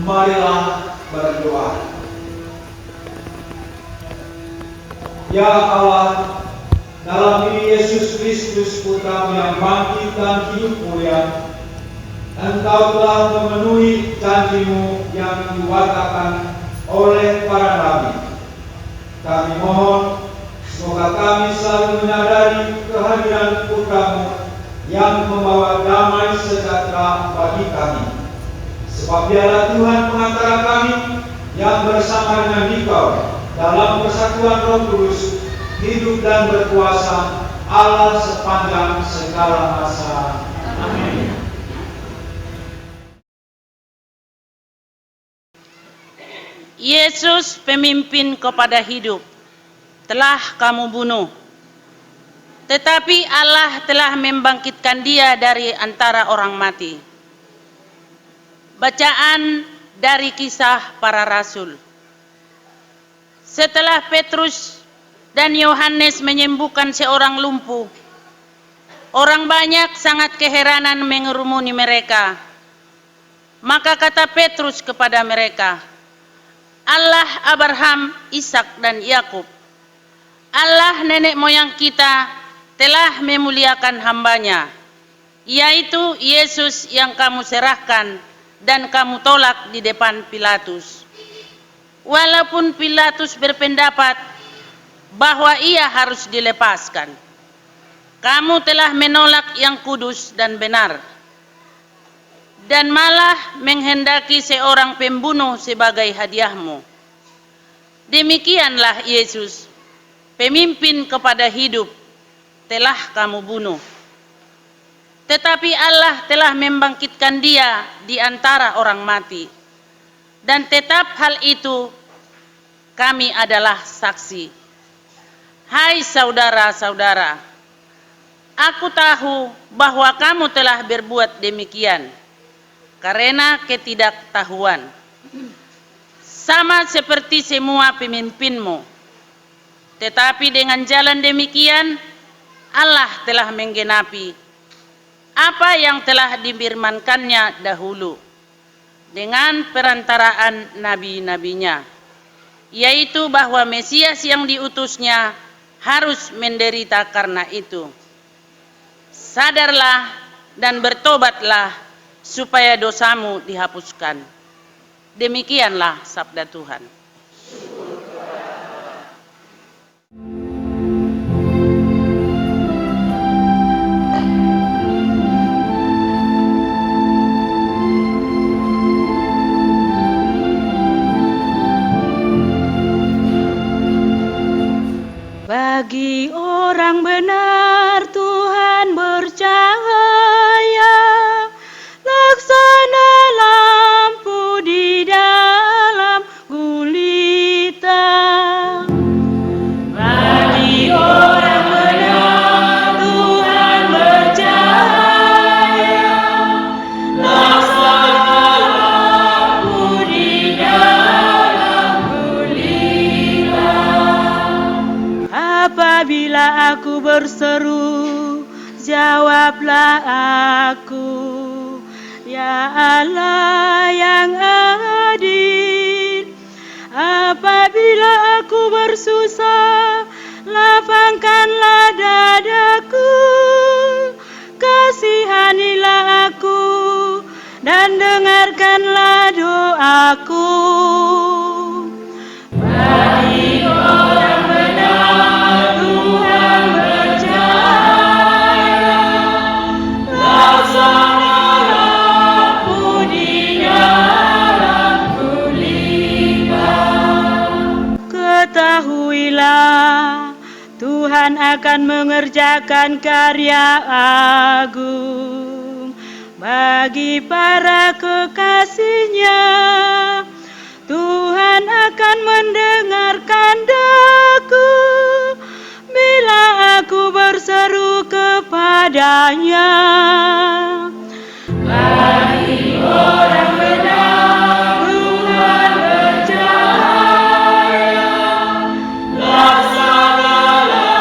Marilah berdoa. Ya Allah, dalam diri Yesus Kristus Putra-Mu yang bangkit dan hidup mulia, Engkau telah memenuhi janji-Mu yang diwatakan oleh para nabi. Kami mohon, semoga kami selalu menyadari kehadiran Putra-Mu yang membawa damai sejahtera bagi kami. Sebab Dialah Tuhan pengantara kami yang bersama dengan Dikau dalam persatuan Roh Kudus, hidup dan berkuasa Allah sepanjang segala masa. Amin. Yesus, pemimpin kepada hidup, telah kamu bunuh. Tetapi Allah telah membangkitkan Dia dari antara orang mati. Bacaan dari Kisah Para Rasul. Setelah Petrus dan Yohanes menyembuhkan seorang lumpuh, orang banyak sangat keheranan mengerumuni mereka. Maka kata Petrus kepada mereka, Allah Abraham, Ishak dan Yakub, Allah nenek moyang kita telah memuliakan hambanya, yaitu Yesus yang kamu serahkan dan kamu tolak di depan Pilatus. Walaupun Pilatus berpendapat bahwa ia harus dilepaskan, kamu telah menolak yang kudus dan benar, dan malah menghendaki seorang pembunuh sebagai hadiahmu. Demikianlah Yesus, pemimpin kepada hidup, telah kamu bunuh. Tetapi Allah telah membangkitkan Dia di antara orang mati. Dan tetap hal itu kami adalah saksi. Hai saudara-saudara, aku tahu bahwa kamu telah berbuat demikian karena ketidaktahuan, sama seperti semua pemimpinmu. Tetapi dengan jalan demikian, Allah telah menggenapi apa yang telah difirmankannya dahulu dengan perantaraan nabi-nabinya, yaitu bahwa Mesias yang diutusnya harus menderita karena itu. Sadarlah dan bertobatlah supaya dosamu dihapuskan. Demikianlah sabda Tuhan. Bagi orang benar Tuhan bercahaya, laksana lampu di dalam gulita. Bagi orang benar Tuhan bercahaya, laksana lampu di dalam gulita. Apabila aku berseru, jawablah aku, ya Allah yang adil. Apabila aku bersusah, lapangkanlah dadaku. Kasihanilah aku dan dengarkanlah doaku. Bagi orang Tuhan akan mengerjakan karya agung bagi para kekasihnya. Tuhan akan mendengarkan doaku bila aku berseru kepadanya. Bagi orang benar Tuhan bercahaya, laksanalah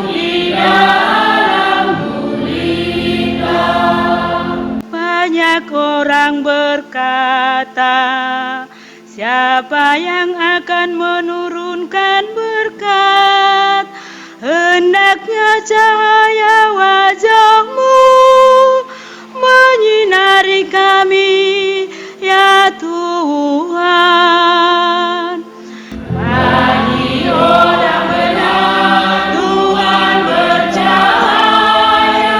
di dalam gulita. Banyak orang berkata, siapa yang akan menurunkan berkat? Hendaknya cahaya wajah-Mu menyinari kami, ya Tuhan. Bagi orang benar Tuhan bercahaya,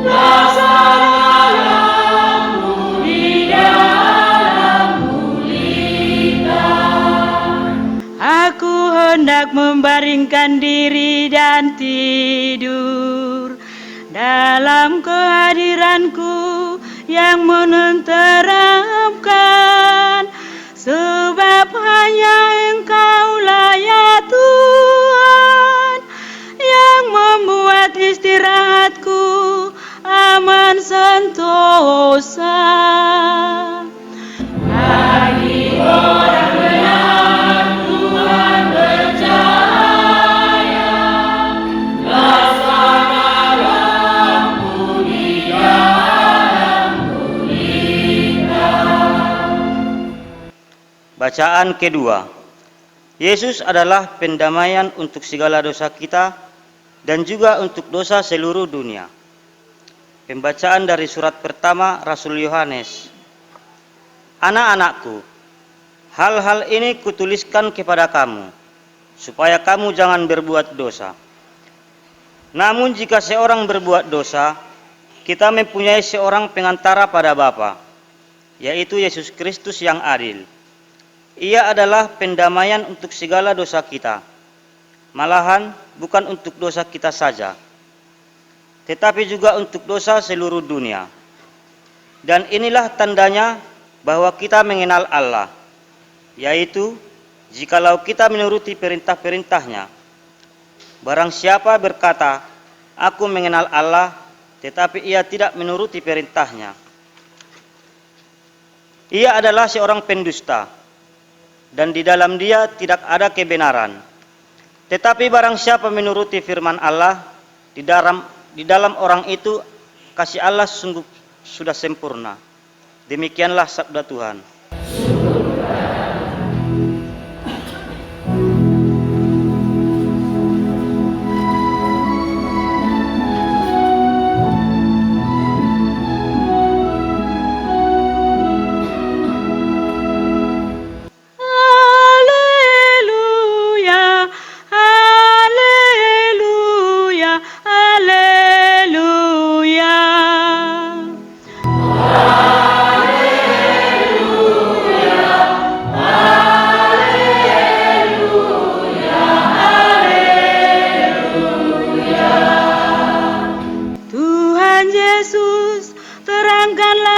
laksanalah-Mu di dalam gulita. Aku hendak membaringkan diri dan tidur dalam kehadiran-Ku yang menenteramkan, sebab hanya Engkau-lah ya Tuhan yang membuat istirahatku aman sentosa. Bagi orang benar Tuhan bercahaya, laksanalah-Mu di dalam gulita. Bacaan kedua. Yesus adalah pendamaian untuk segala dosa kita dan juga untuk dosa seluruh dunia. Pembacaan dari surat pertama Rasul Yohanes. Anak-anakku, hal-hal ini kutuliskan kepada kamu, supaya kamu jangan berbuat dosa. Namun jika seorang berbuat dosa, kita mempunyai seorang pengantara pada Bapa, yaitu Yesus Kristus yang adil. Ia adalah pendamaian untuk segala dosa kita, malahan bukan untuk dosa kita saja, tetapi juga untuk dosa seluruh dunia. Dan inilah tandanya bahwa kita mengenal Allah, yaitu jikalau kita menuruti perintah-perintahnya. Barang siapa berkata, aku mengenal Allah, tetapi ia tidak menuruti perintahnya, ia adalah seorang pendusta, dan di dalam dia tidak ada kebenaran. Tetapi barang siapa menuruti firman Allah, di dalam orang itu kasih Allah sungguh sudah sempurna. Demikianlah sabda Tuhan.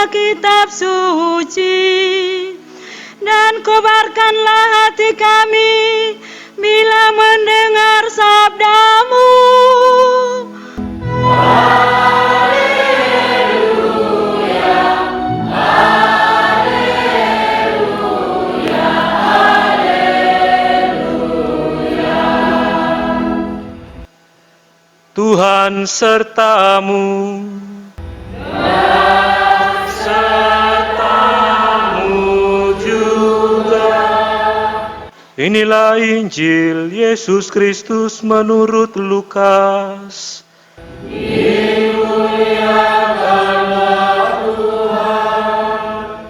kitab suci, dan kobarkanlah hati kami bila mendengar sabda-Mu. Haleluya, haleluya, haleluya. Tuhan sertamu. Inilah Injil Yesus Kristus menurut Lukas. Dimuliakanlah Tuhan.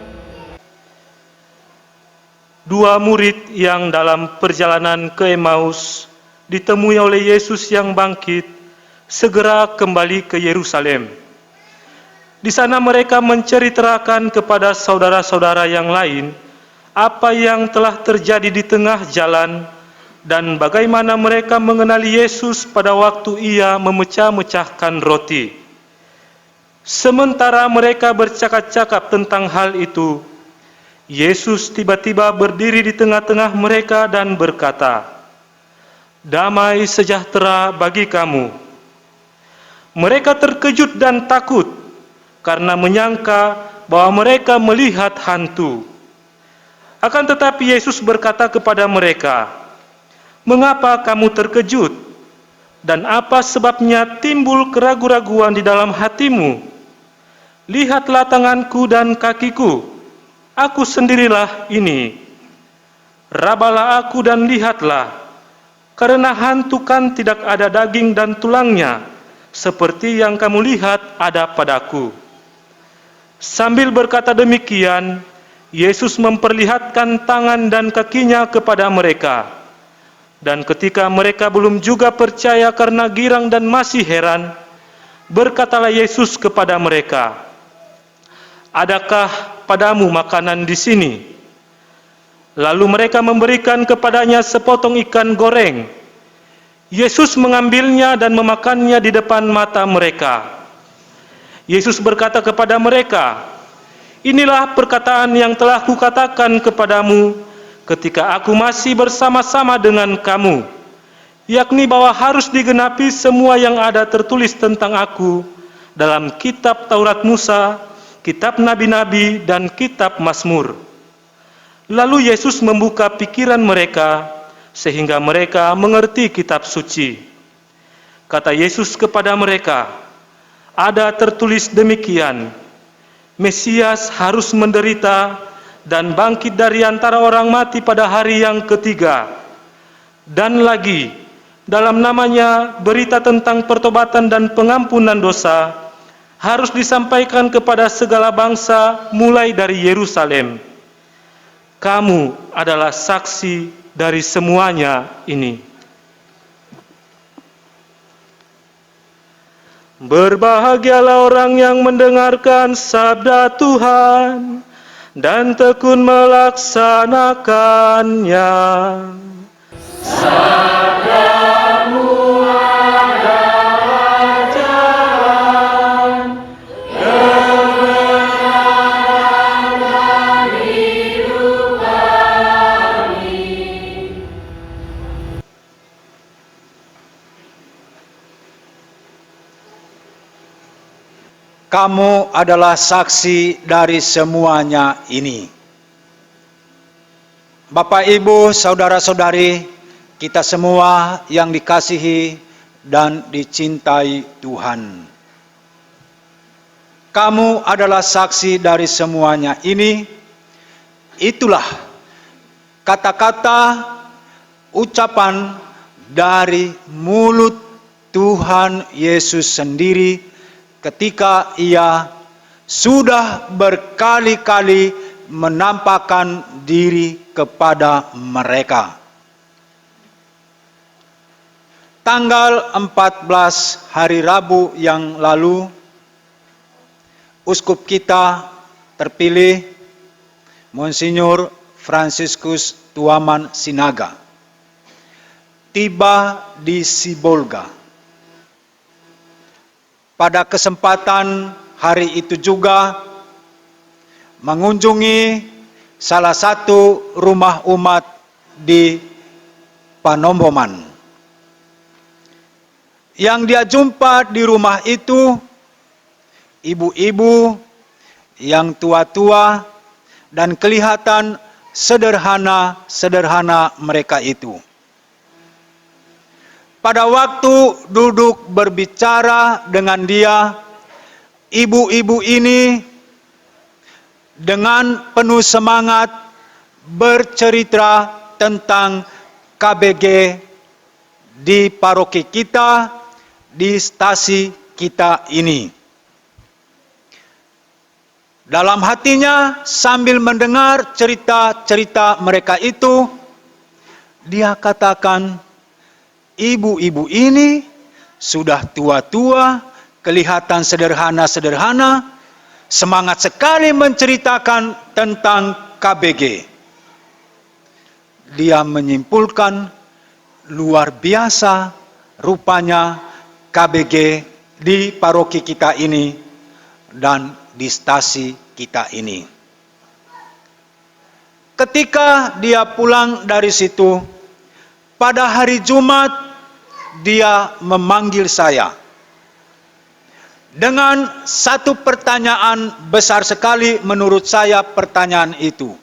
Dua murid yang dalam perjalanan ke Emmaus ditemui oleh Yesus yang bangkit, segera kembali ke Yerusalem. Di sana mereka menceritakan kepada saudara-saudara yang lain apa yang telah terjadi di tengah jalan dan bagaimana mereka mengenali Yesus pada waktu ia memecah-mecahkan roti. Sementara mereka bercakap-cakap tentang hal itu, Yesus tiba-tiba berdiri di tengah-tengah mereka dan berkata, "Damai sejahtera bagi kamu." Mereka terkejut dan takut karena menyangka bahwa mereka melihat hantu. Akan tetapi Yesus berkata kepada mereka, "Mengapa kamu terkejut? Dan apa sebabnya timbul keraguan-raguan di dalam hatimu? Lihatlah tanganku dan kakiku, aku sendirilah ini. Rabalah aku dan lihatlah, karena hantu kan tidak ada daging dan tulangnya, seperti yang kamu lihat ada padaku." Sambil berkata demikian, Yesus memperlihatkan tangan dan kakinya kepada mereka. Dan ketika mereka belum juga percaya karena girang dan masih heran, berkatalah Yesus kepada mereka, "Adakah padamu makanan di sini?" Lalu mereka memberikan kepadanya sepotong ikan goreng. Yesus mengambilnya dan memakannya di depan mata mereka. Yesus berkata kepada mereka, "Inilah perkataan yang telah kukatakan kepadamu ketika aku masih bersama-sama dengan kamu, yakni bahwa harus digenapi semua yang ada tertulis tentang aku dalam kitab Taurat Musa, kitab Nabi-Nabi, dan kitab Mazmur." Lalu Yesus membuka pikiran mereka sehingga mereka mengerti kitab suci. Kata Yesus kepada mereka, "Ada tertulis demikian, Mesias harus menderita dan bangkit dari antara orang mati pada hari yang ketiga. Dan lagi, dalam namanya berita tentang pertobatan dan pengampunan dosa harus disampaikan kepada segala bangsa mulai dari Yerusalem. Kamu adalah saksi dari semuanya ini." Berbahagialah orang yang mendengarkan sabda Tuhan dan tekun melaksanakannya. Sabdamu adalah jalan, kebenaran dan hidup kami. Kamu adalah saksi dari semuanya ini. Bapak, Ibu, saudara-saudari, kita semua yang dikasihi dan dicintai Tuhan. Kamu adalah saksi dari semuanya ini. Itulah kata-kata ucapan dari mulut Tuhan Yesus sendiri ketika ia sudah berkali-kali menampakkan diri kepada mereka. Tanggal 14 hari Rabu yang lalu, uskup kita terpilih, Monsinyur Fransiskus Tuaman Sinaga, tiba di Sibolga. Pada kesempatan hari itu juga mengunjungi salah satu rumah umat di Panomboman. Yang dia jumpa di rumah itu ibu-ibu yang tua-tua dan kelihatan sederhana-sederhana mereka itu. Pada waktu duduk berbicara dengan dia, ibu-ibu ini dengan penuh semangat bercerita tentang KBG di paroki kita, di stasi kita ini. Dalam hatinya sambil mendengar cerita-cerita mereka itu, dia katakan, ibu-ibu ini sudah tua-tua, kelihatan sederhana-sederhana, semangat sekali menceritakan tentang KBG. Dia menyimpulkan luar biasa rupanya KBG di paroki kita ini dan di stasi kita ini. Ketika dia pulang dari situ, pada hari Jumat dia memanggil saya dengan satu pertanyaan besar sekali, menurut saya pertanyaan itu,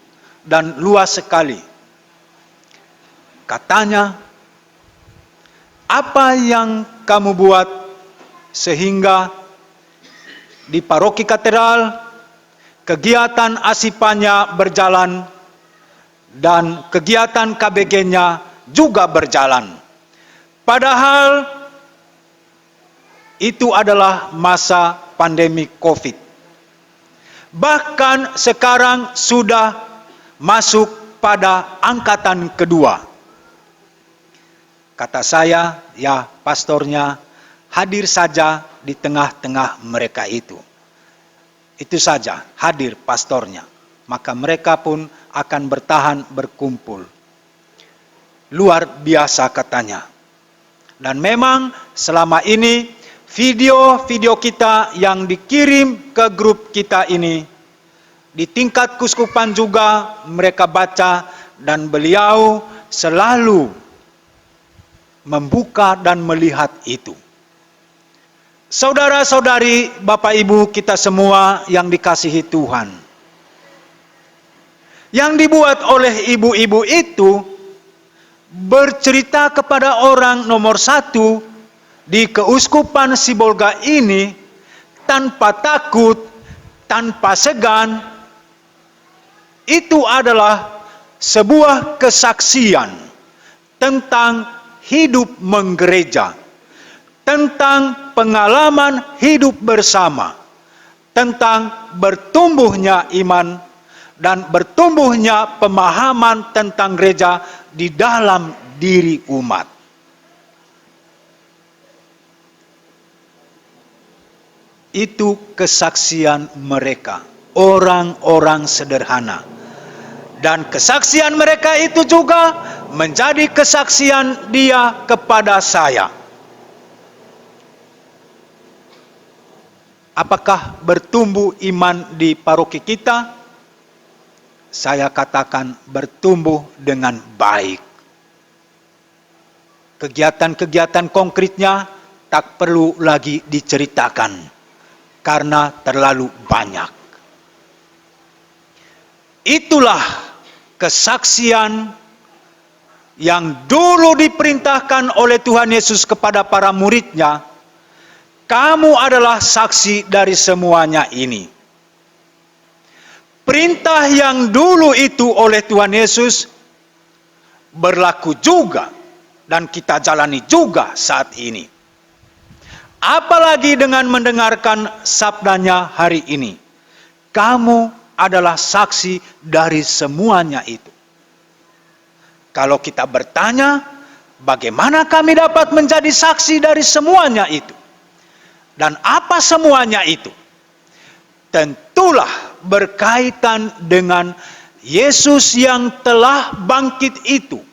dan luas sekali. Katanya, apa yang kamu buat sehingga di paroki katedral kegiatan asipannya berjalan dan kegiatan KBG-nya juga berjalan? Padahal itu adalah masa pandemi COVID. Bahkan sekarang sudah masuk pada angkatan kedua. Kata saya, ya pastornya hadir saja di tengah-tengah mereka itu. Itu saja, hadir pastornya. Maka mereka pun akan bertahan berkumpul. Luar biasa katanya. Dan memang selama ini video-video kita yang dikirim ke grup kita ini, di tingkat kuskupan juga mereka baca, dan beliau selalu membuka dan melihat itu. Saudara-saudari, Bapak Ibu kita semua yang dikasihi Tuhan, yang dibuat oleh ibu-ibu itu bercerita kepada orang nomor 1 di Keuskupan Sibolga ini tanpa takut, tanpa segan. Itu adalah sebuah kesaksian tentang hidup menggereja, tentang pengalaman hidup bersama, tentang bertumbuhnya iman dan bertumbuhnya pemahaman tentang gereja di dalam diri umat. Itu kesaksian mereka, orang-orang sederhana. Dan kesaksian mereka itu juga menjadi kesaksian dia kepada saya. Apakah bertumbuh iman di paroki kita? Saya katakan bertumbuh dengan baik. Kegiatan-kegiatan konkretnya tak perlu lagi diceritakan karena terlalu banyak. Itulah kesaksian yang dulu diperintahkan oleh Tuhan Yesus kepada para muridnya. Kamu adalah saksi dari semuanya ini. Perintah yang dulu itu oleh Tuhan Yesus berlaku juga dan kita jalani juga saat ini. Apalagi dengan mendengarkan sabdanya hari ini. Kamu adalah saksi dari semuanya itu. Kalau kita bertanya, bagaimana kami dapat menjadi saksi dari semuanya itu? Dan apa semuanya itu? Tentulah berkaitan dengan Yesus yang telah bangkit itu.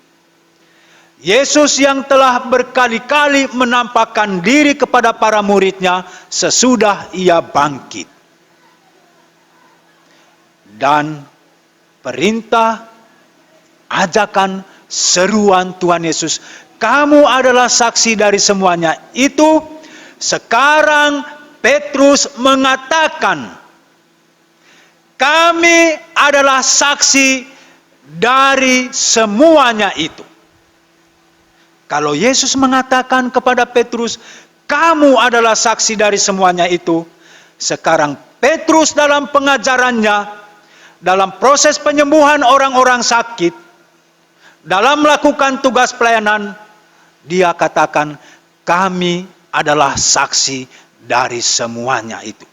Yesus yang telah berkali-kali menampakkan diri kepada para muridnya sesudah ia bangkit. Dan perintah, ajakan, seruan Tuhan Yesus, kamu adalah saksi dari semuanya itu. Sekarang Petrus mengatakan, kami adalah saksi dari semuanya itu. Kalau Yesus mengatakan kepada Petrus, kamu adalah saksi dari semuanya itu, sekarang Petrus dalam pengajarannya, dalam proses penyembuhan orang-orang sakit, dalam melakukan tugas pelayanan, dia katakan, kami adalah saksi dari semuanya itu.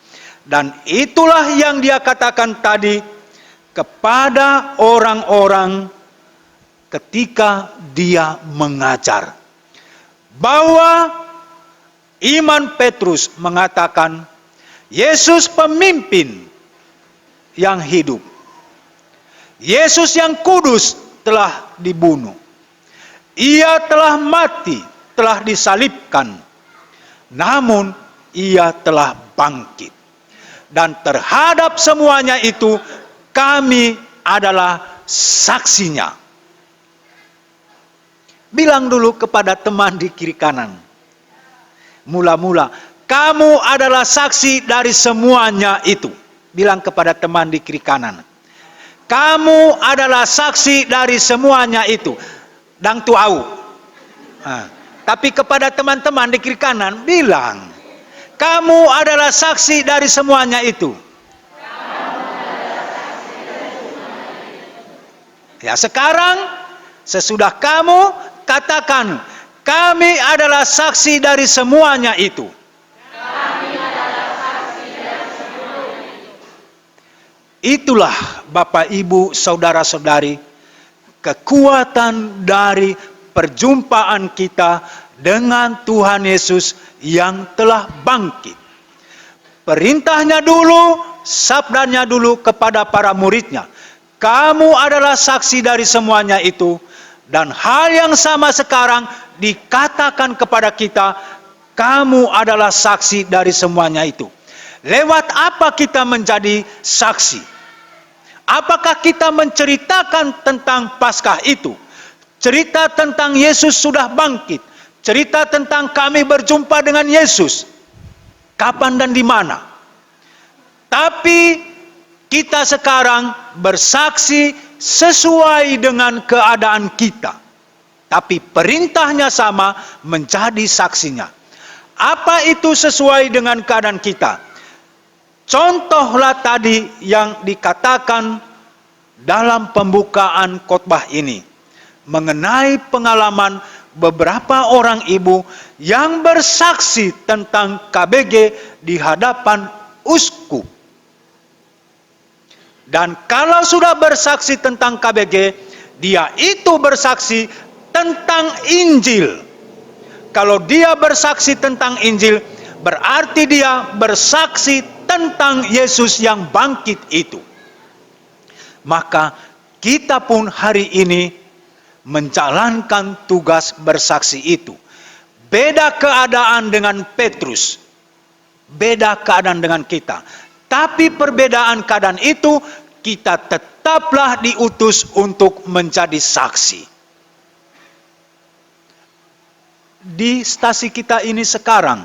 Dan itulah yang dia katakan tadi kepada orang-orang ketika dia mengajar. Bahwa iman Petrus mengatakan, Yesus pemimpin yang hidup. Yesus yang kudus telah dibunuh. Ia telah mati, telah disalibkan, namun ia telah bangkit. Dan terhadap semuanya itu kami adalah saksinya. Bilang dulu kepada teman di kiri kanan. Mula-mula, kamu adalah saksi dari semuanya itu. Bilang kepada teman di kiri kanan. Kamu adalah saksi dari semuanya itu. Dang tuau. Tapi kepada teman-teman di kiri kanan, bilang. Kamu adalah saksi dari semuanya itu. Ya, sekarang sesudah kamu katakan, kami adalah saksi dari semuanya itu. Itulah Bapak Ibu Saudara-saudari, kekuatan dari perjumpaan kita dengan Tuhan Yesus yang telah bangkit. Perintahnya dulu, sabdanya dulu kepada para muridnya. Kamu adalah saksi dari semuanya itu. Dan hal yang sama sekarang dikatakan kepada kita, kamu adalah saksi dari semuanya itu. Lewat apa kita menjadi saksi? Apakah kita menceritakan tentang Paskah itu? Cerita tentang Yesus sudah bangkit. Cerita tentang kami berjumpa dengan Yesus. Kapan dan di mana? Tapi kita sekarang bersaksi sesuai dengan keadaan kita. Tapi perintahnya sama, menjadi saksinya. Apa itu sesuai dengan keadaan kita? Contohlah tadi yang dikatakan dalam pembukaan khotbah ini. Mengenai pengalaman beberapa orang ibu yang bersaksi tentang KBG di hadapan uskup. Dan kalau sudah bersaksi tentang KBG, dia itu bersaksi tentang Injil. Kalau dia bersaksi tentang Injil, berarti dia bersaksi tentang Yesus yang bangkit itu. Maka kita pun hari ini menjalankan tugas bersaksi itu. Beda keadaan dengan Petrus. Beda keadaan dengan kita. Tapi perbedaan keadaan itu, kita tetaplah diutus untuk menjadi saksi. Di stasi kita ini sekarang,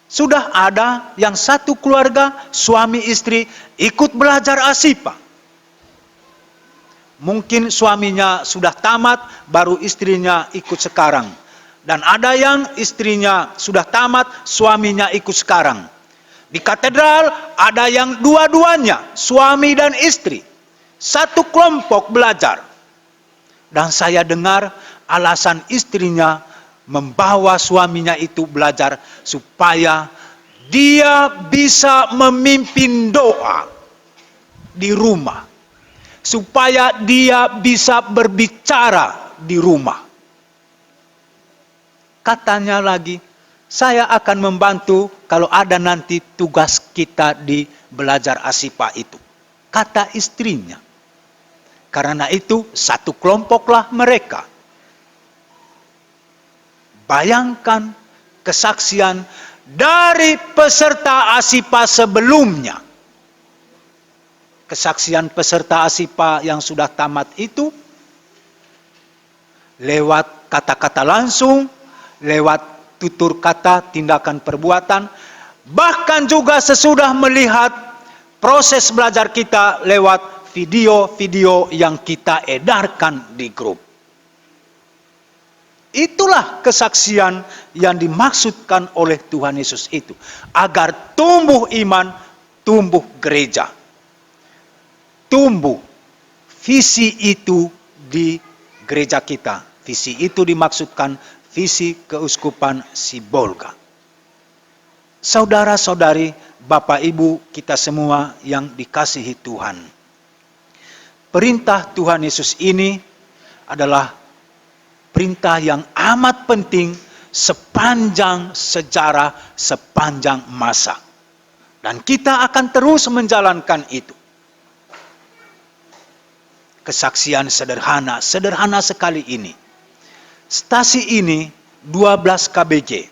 sudah ada yang satu keluarga, suami istri, ikut belajar ASIPA. Mungkin suaminya sudah tamat, baru istrinya ikut sekarang. Dan ada yang istrinya sudah tamat, suaminya ikut sekarang. Di katedral ada yang dua-duanya, suami dan istri. Satu kelompok belajar. Dan saya dengar alasan istrinya membawa suaminya itu belajar supaya dia bisa memimpin doa di rumah. Supaya dia bisa berbicara di rumah. Katanya lagi, saya akan membantu kalau ada nanti tugas kita di belajar ASIPA itu. Kata istrinya. Karena itu satu kelompoklah mereka. Bayangkan kesaksian dari peserta ASIPA sebelumnya. Kesaksian peserta ASIPA yang sudah tamat itu lewat kata-kata langsung, lewat tutur kata, tindakan perbuatan, bahkan juga sesudah melihat proses belajar kita lewat video-video yang kita edarkan di grup. Itulah kesaksian yang dimaksudkan oleh Tuhan Yesus itu, agar tumbuh iman, tumbuh gereja. Tumbuh visi itu di gereja kita. Visi itu dimaksudkan visi keuskupan Sibolga. Saudara-saudari, Bapak Ibu kita semua yang dikasihi Tuhan. Perintah Tuhan Yesus ini adalah perintah yang amat penting sepanjang sejarah, sepanjang masa. Dan kita akan terus menjalankan itu. Kesaksian sederhana sekali ini. Stasi ini 12 KBJ.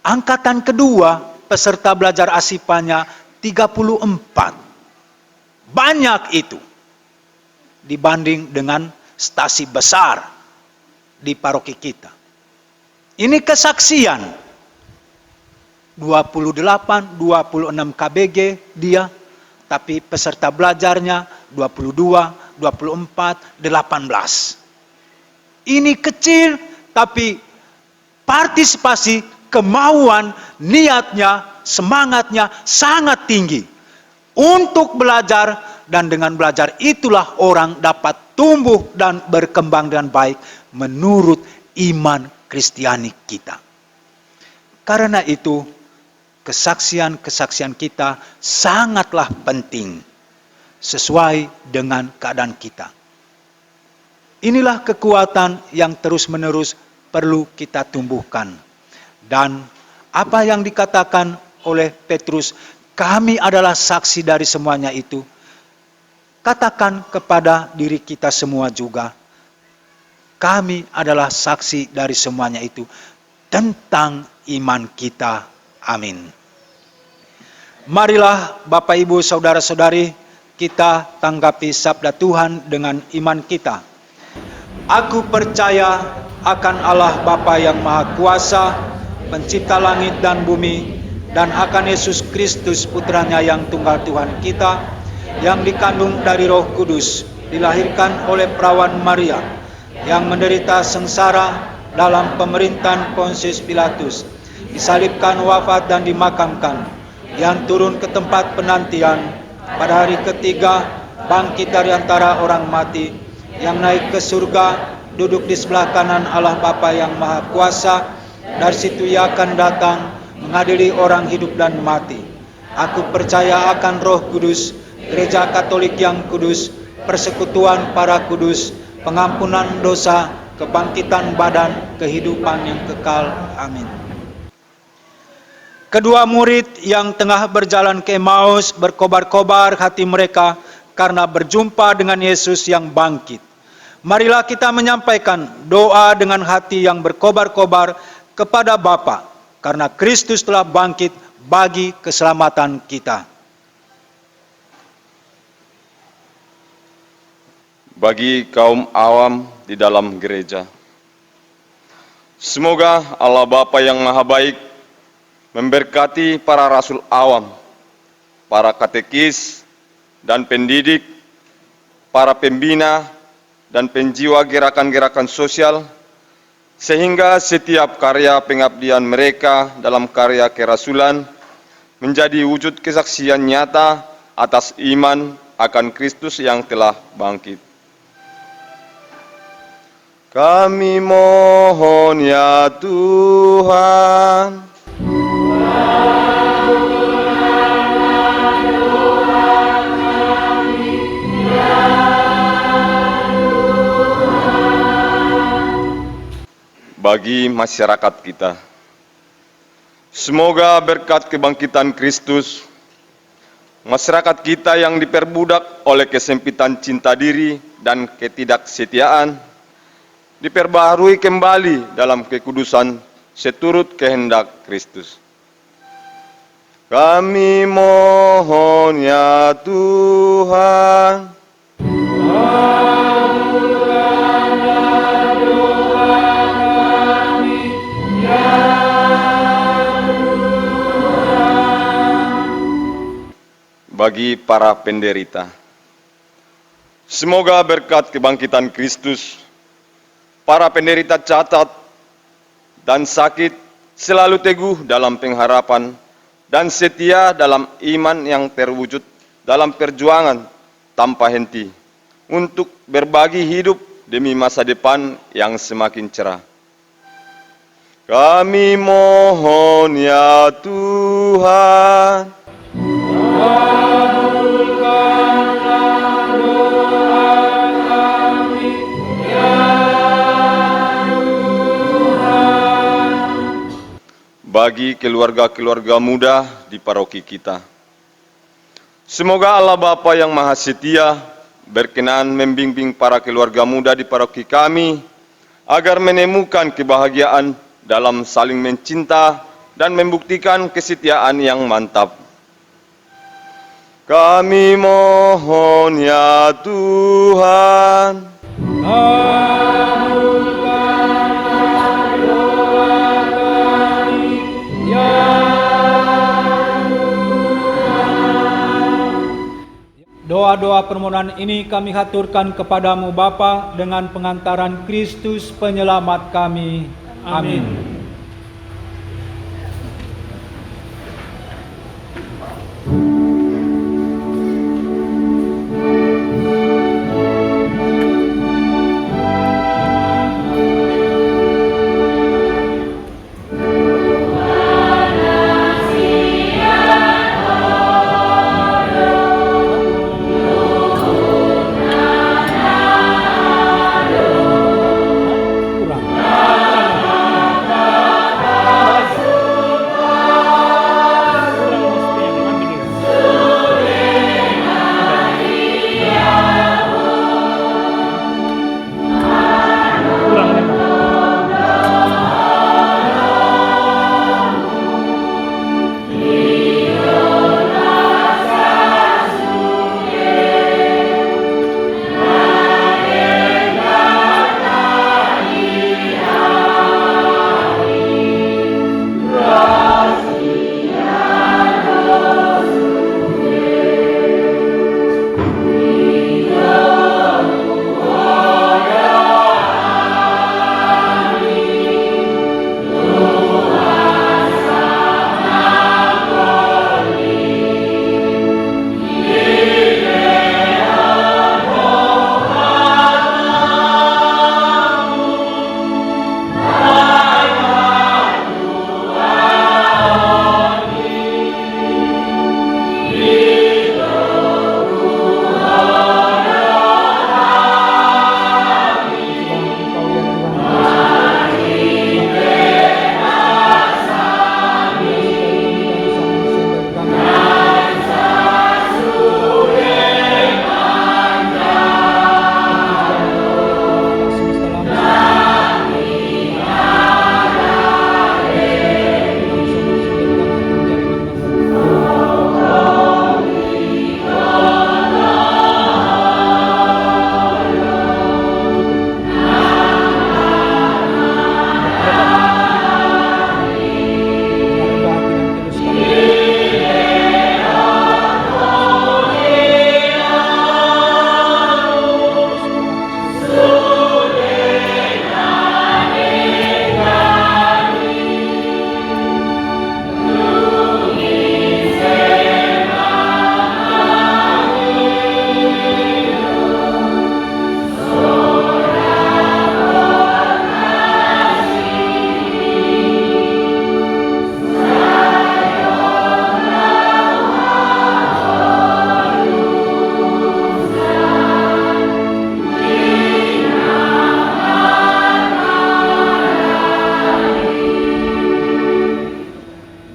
Angkatan kedua peserta belajar ASIPA-nya 34. Banyak itu dibanding dengan stasi besar di paroki kita. Ini kesaksian 28, 26 KBG dia, tapi peserta belajarnya 22, 24, 18. Ini kecil, tapi partisipasi, kemauan, niatnya, semangatnya sangat tinggi untuk belajar, dan dengan belajar itulah orang dapat tumbuh dan berkembang dengan baik menurut iman Kristiani kita. Karena itu, kesaksian-kesaksian kita sangatlah penting sesuai dengan keadaan kita. Inilah kekuatan yang terus-menerus perlu kita tumbuhkan. Dan apa yang dikatakan oleh Petrus, kami adalah saksi dari semuanya itu. Katakan kepada diri kita semua juga, kami adalah saksi dari semuanya itu tentang iman kita. Amin. Marilah Bapak Ibu Saudara-saudari, kita tanggapi sabda Tuhan dengan iman kita. Aku percaya akan Allah Bapa yang Maha Kuasa, pencipta langit dan bumi, dan akan Yesus Kristus putranya yang tunggal Tuhan kita, yang dikandung dari Roh Kudus, dilahirkan oleh perawan Maria, yang menderita sengsara dalam pemerintahan Pontius Pilatus, disalibkan, wafat dan dimakamkan, yang turun ke tempat penantian, pada hari ketiga bangkit dari antara orang mati, yang naik ke surga, duduk di sebelah kanan Allah Bapa yang Maha Kuasa. Dari situ Ia akan datang mengadili orang hidup dan mati. Aku percaya akan Roh Kudus, Gereja Katolik yang kudus, persekutuan para kudus, pengampunan dosa, kebangkitan badan, kehidupan yang kekal. Amin. Kedua murid yang tengah berjalan ke Emmaus berkobar-kobar hati mereka karena berjumpa dengan Yesus yang bangkit. Marilah kita menyampaikan doa dengan hati yang berkobar-kobar kepada Bapa, karena Kristus telah bangkit bagi keselamatan kita. Bagi kaum awam di dalam gereja, semoga Allah Bapa yang Maha Baik memberkati para rasul awam, para katekis dan pendidik, para pembina dan penjiwa gerakan-gerakan sosial, sehingga setiap karya pengabdian mereka dalam karya kerasulan menjadi wujud kesaksian nyata atas iman akan Kristus yang telah bangkit. Kami mohon ya Tuhan, bagi masyarakat kita. Semoga berkat kebangkitan Kristus, masyarakat kita yang diperbudak oleh kesempitan cinta diri dan ketidaksetiaan, diperbaharui kembali dalam kekudusan seturut kehendak Kristus. Kami mohon ya Tuhan, bagi para penderita. Semoga berkat kebangkitan Kristus, para penderita cacat dan sakit selalu teguh dalam pengharapan dan setia dalam iman yang terwujud dalam perjuangan tanpa henti untuk berbagi hidup demi masa depan yang semakin cerah. Kami mohon ya Tuhan, bagi keluarga-keluarga muda di paroki kita. Semoga Allah Bapa yang Maha Setia berkenan membimbing para keluarga muda di paroki kami agar menemukan kebahagiaan dalam saling mencinta dan membuktikan kesetiaan yang mantap. Kami mohon ya Tuhan. Doa-doa permohonan ini kami haturkan kepadamu Bapa dengan pengantaran Kristus penyelamat kami. Amin.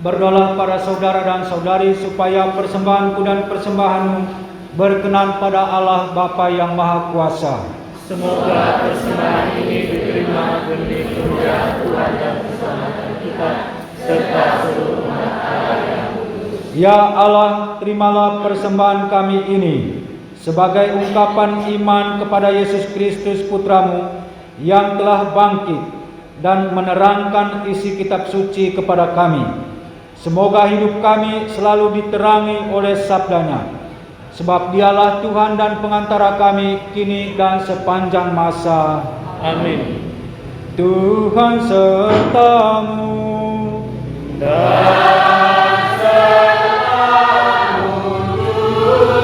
Berdoalah para saudara dan saudari supaya persembahanku dan persembahanmu berkenan pada Allah Bapa yang Maha Kuasa. Semoga persembahan ini diterima demi kemuliaan Tuhan dan keselamatan kita serta seluruh umat Allah yang kudus. Ya Allah, terimalah persembahan kami ini sebagai ungkapan iman kepada Yesus Kristus Putramu yang telah bangkit dan menerangkan isi kitab suci kepada kami. Semoga hidup kami selalu diterangi oleh sabdanya, sebab dialah Tuhan dan pengantara kami kini dan sepanjang masa. Amin. Tuhan sertamu Dan sertamu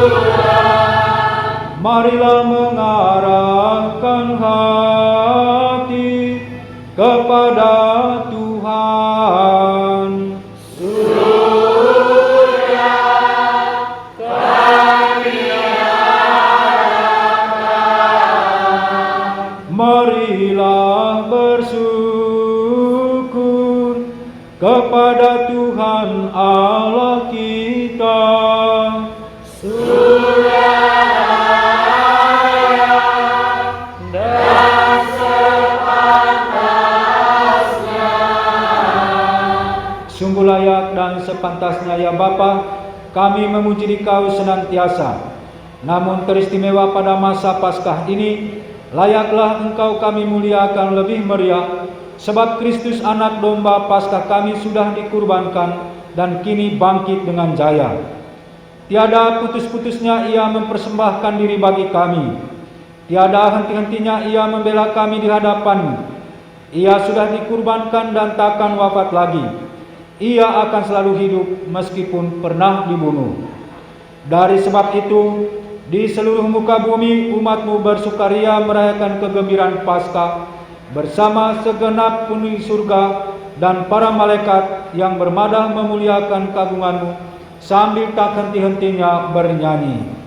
Tuhan. Marilah mengarahkan hati kepada Tuhan. Marilah bersyukur kepada Tuhan Allah kita. Dan serta sepantasnya ya Bapa, kami memuji Dikau senantiasa. Namun teristimewa pada masa Paskah ini, layaklah Engkau kami muliakan lebih meriah, sebab Kristus anak domba Paskah kami sudah dikurbankan dan kini bangkit dengan jaya. Tiada putus-putusnya Ia mempersembahkan diri bagi kami. Tiada henti-hentinya Ia membela kami di hadapan-Mu. Ia sudah dikurbankan dan takkan wafat lagi. Ia akan selalu hidup meskipun pernah dibunuh. Dari sebab itu, di seluruh muka bumi umat-Mu bersukaria merayakan kegembiraan Paskah bersama segenap penghuni surga dan para malaikat yang bermadah memuliakan kagungan-Mu sambil tak henti-hentinya bernyanyi.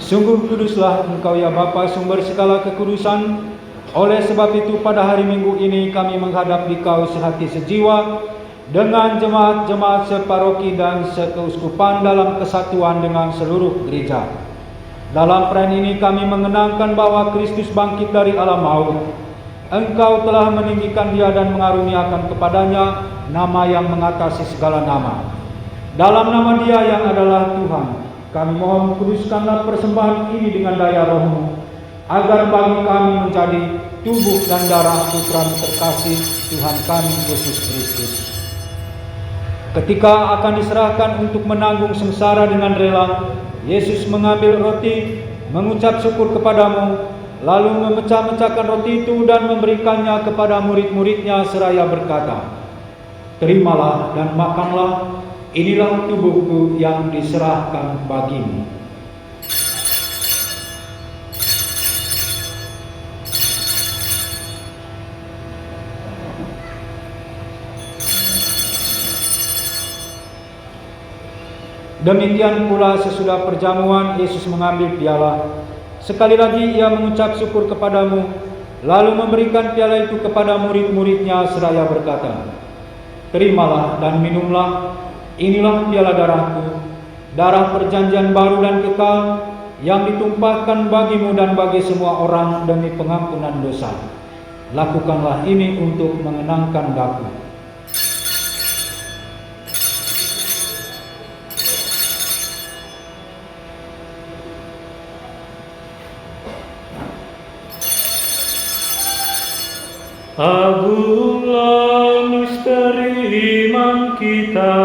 Sungguh kuduslah Engkau ya Bapa, sumber segala kekudusan. Oleh sebab itu pada hari Minggu ini kami menghadap Dikau sehati sejiwa dengan jemaat-jemaat separoki dan sekeuskupan dalam kesatuan dengan seluruh gereja. Dalam perayaan ini kami mengenangkan bahwa Kristus bangkit dari alam maut. Engkau telah meninggikan Dia dan mengaruniakan kepadanya nama yang mengatasi segala nama. Dalam nama Dia yang adalah Tuhan, kami mohon kuduskanlah persembahan ini dengan daya Roh-Mu, agar bagi kami menjadi tubuh dan darah Putra-Mu terkasih, Tuhan kami Yesus Kristus. Ketika akan diserahkan untuk menanggung sengsara dengan rela, Yesus mengambil roti, mengucap syukur kepadamu, lalu memecah-mecahkan roti itu dan memberikannya kepada murid-muridnya seraya berkata, "Terimalah dan makanlah, inilah tubuhku yang diserahkan bagimu." Demikian pula sesudah perjamuan, Yesus mengambil piala. Sekali lagi Ia mengucap syukur kepadamu, lalu memberikan piala itu kepada murid-muridnya seraya berkata, "Terimalah dan minumlah, inilah piala darahku, darah perjanjian baru dan kekal, yang ditumpahkan bagimu dan bagi semua orang demi pengampunan dosa. Lakukanlah ini untuk mengenangkan Aku." Agunglah misteri iman kita.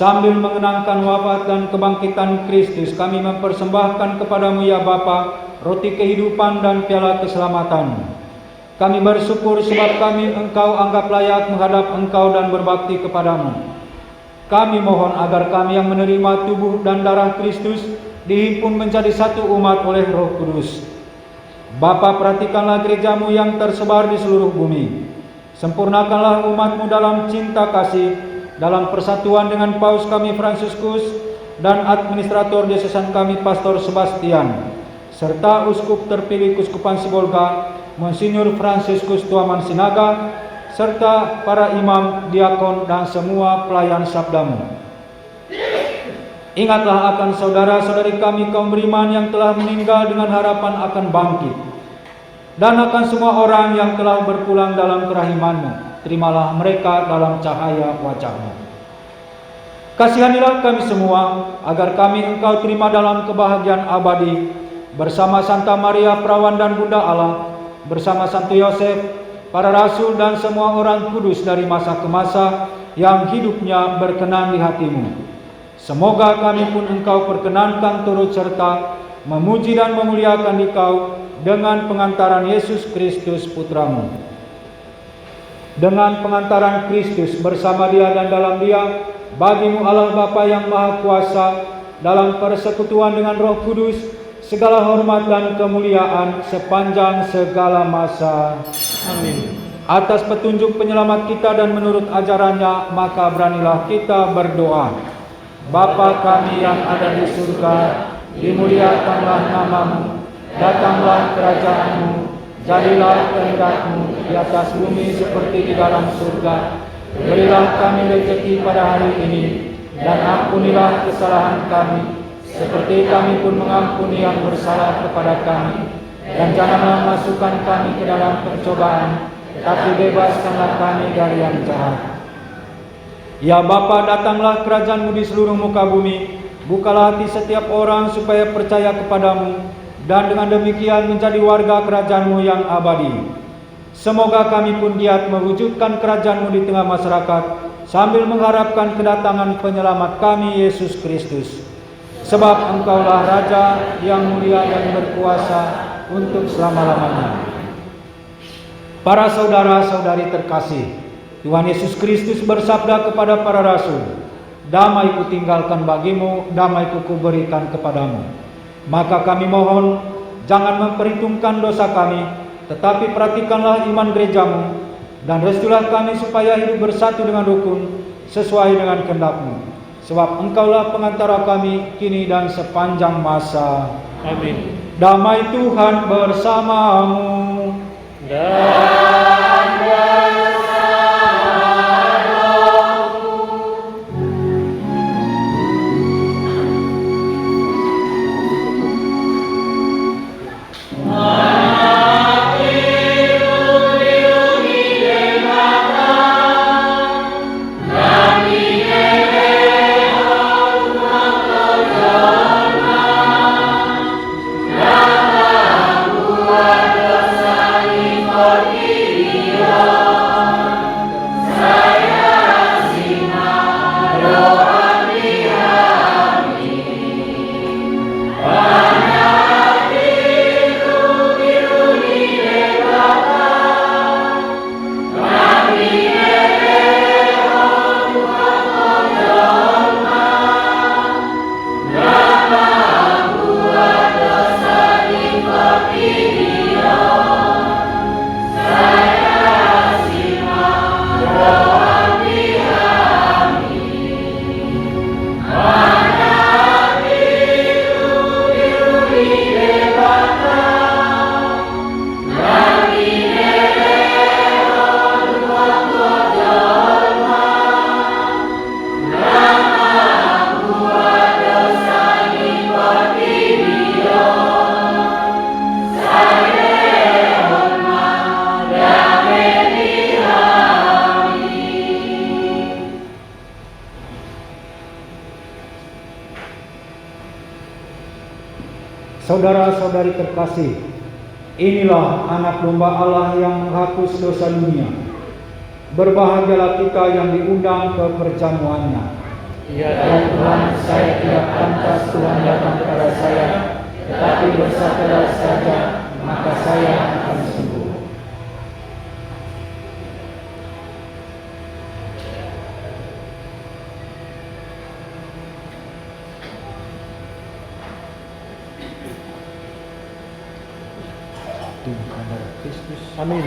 Sambil mengenangkan wafat dan kebangkitan Kristus, kami mempersembahkan kepadamu ya Bapa, roti kehidupan dan piala keselamatan. Kami bersyukur sebab kami Engkau anggap layak menghadap Engkau dan berbakti kepadamu. Kami mohon agar kami yang menerima tubuh dan darah Kristus dihimpun menjadi satu umat oleh Roh Kudus. Bapa, perhatikanlah gerejamu yang tersebar di seluruh bumi. Sempurnakanlah umatmu dalam cinta kasih, dalam persatuan dengan Paus kami Fransiskus dan administrator diosesan kami Pastor Sebastian, serta uskup terpilih Kuskupan Sibolga, Monsinyur Fransiskus Tuaman Sinaga, serta para imam, diakon, dan semua pelayan sabdamu. Ingatlah akan saudara-saudari kami kaum beriman yang telah meninggal dengan harapan akan bangkit, dan akan semua orang yang telah berpulang dalam kerahiman-Mu. Terimalah mereka dalam cahaya wajah-Mu. Kasihanilah kami semua, agar kami Engkau terima dalam kebahagiaan abadi, bersama Santa Maria Perawan dan Bunda Allah, bersama Santo Yosef, para rasul dan semua orang kudus dari masa ke masa yang hidupnya berkenan di hati-Mu. Semoga kami pun Engkau perkenankan turut serta memuji dan memuliakan Dikau dengan pengantaran Yesus Kristus Putra-Mu. Dengan pengantaran Kristus bersama Dia dan dalam Dia, bagi-Mu Allah Bapa yang Maha Kuasa, dalam persekutuan dengan Roh Kudus, segala hormat dan kemuliaan sepanjang segala masa. Amin. Atas petunjuk penyelamat kita dan menurut ajarannya, maka beranilah kita berdoa. Bapa kami yang ada di surga, dimuliakanlah nama-Mu, datanglah kerajaan-Mu, jadilah kehendak-Mu di atas bumi seperti di dalam surga. Berilah kami rezeki pada hari ini, dan ampunilah kesalahan kami, seperti kami pun mengampuni yang bersalah kepada kami. Dan janganlah masukkan kami ke dalam percobaan, tapi bebaskanlah kami dari yang jahat. Ya Bapa, datanglah kerajaan-Mu di seluruh muka bumi. Bukalah hati setiap orang supaya percaya kepadamu, dan dengan demikian menjadi warga kerajaan-Mu yang abadi. Semoga kami pun giat mewujudkan kerajaan-Mu di tengah masyarakat, sambil mengharapkan kedatangan penyelamat kami, Yesus Kristus. Sebab Engkaulah Raja yang mulia dan berkuasa untuk selama-lamanya. Para saudara-saudari terkasih, Tuhan Yesus Kristus bersabda kepada para rasul, "Damai kutinggalkan bagimu, damai kuberikan kepadamu." Maka kami mohon, jangan memperhitungkan dosa kami, tetapi perhatikanlah iman gerejamu, dan restulah kami supaya hidup bersatu dengan rukun, sesuai dengan kehendak-Mu. Sebab Engkaulah pengantara kami kini dan sepanjang masa. Amin. Damai Tuhan bersamamu. Saudara-saudari terkasih, inilah anak domba Allah yang menghapus dosa dunia. Berbahagialah kita yang diundang ke perjamuannya. Ya Tuhan, saya tidak pantas Tuhan datang kepada saya, tetapi bersabdalah saja, maka saya akan sembuh. tubuh dan darah Kristus. Amin.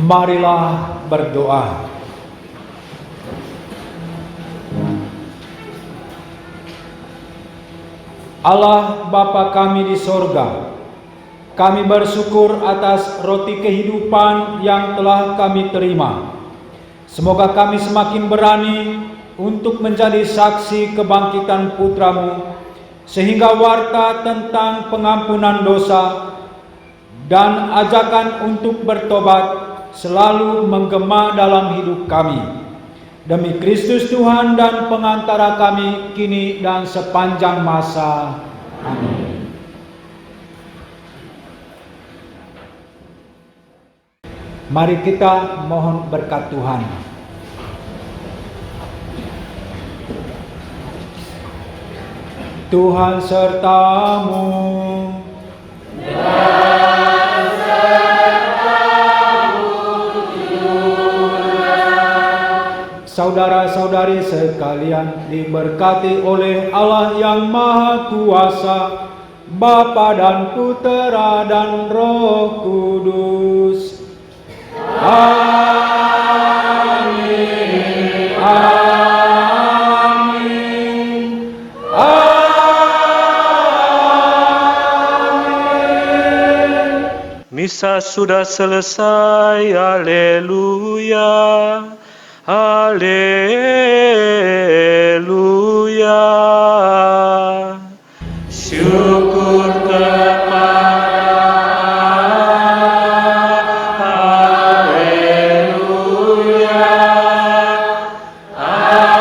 Marilah berdoa. Allah Bapa kami di sorga, kami bersyukur atas roti kehidupan yang telah kami terima. Semoga kami semakin berani untuk menjadi saksi kebangkitan Putra-Mu, sehingga warta tentang pengampunan dosa dan ajakan untuk bertobat selalu menggema dalam hidup kami. Demi Kristus Tuhan dan pengantara kami kini dan sepanjang masa. Amin. Mari kita mohon berkat Tuhan. Tuhan sertamu. Saudara-saudari sekalian, diberkati oleh Allah yang Maha Kuasa, Bapa dan Putera dan Roh Kudus. Amin. Amin. Amin. Misa sudah selesai, haleluya. Haleluya. Syukur kepada Haleluya. Haleluya.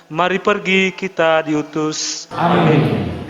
Mari pergi, kita diutus. Amin.